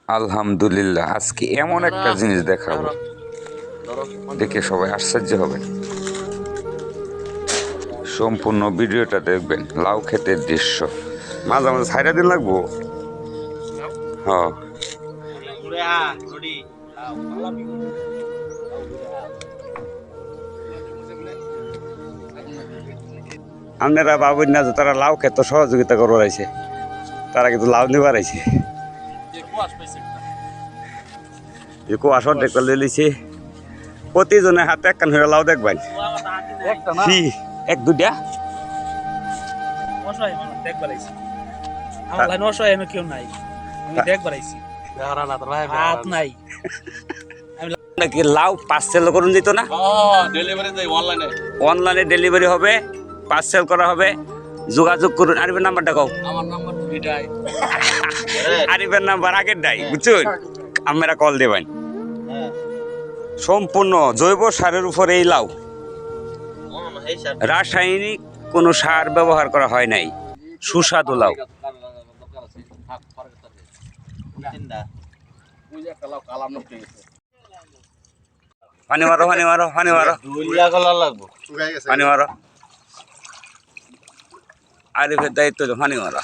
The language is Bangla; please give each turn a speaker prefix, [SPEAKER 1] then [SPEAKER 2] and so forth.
[SPEAKER 1] আলহামদুলিল্লাহ, আজকে এমন একটা জিনিস দেখাবো, দেখে সবাই আশ্চর্য হবেন। সম্পূর্ণ ভিডিওটা দেখবেন। লাউ ক্ষেতের দৃশ্য, মাঝে মাঝে ছাইড়া দিন লাগবো। হ্যাঁ, আপনারা ভাবেন না যে তারা লাউ ক্ষেত সহযোগিতা করবার আইছে, তারা কিন্তু লাউ নিবার আইছে। কুয়াশ অর্ধেক করে লিছি, প্রতিজনের হাতে একখান হয়ে লাউ দেখবেন। এক দুটা নাকি লাউ পার্সেল করুন দিত না, অনলাইনে ডেলিভারি হবে, পার্সেল করা হবে। যোগাযোগ করুন। আরিফের নাম্বারটা কও। আরিফের নাম্বার আগের ডাই, বুঝছেন? আমরা কল দেবেন। সম্পূর্ণ জৈব সারের উপর এই লাউ, রাসায়নিক কোনো সার ব্যবহার করা হয় নাই। সুস্বাদু লাউ। পানি মারো, পানি মারো, পানি মারো, পানি মারো। আরিফের দায়িত্ব পানি মারা।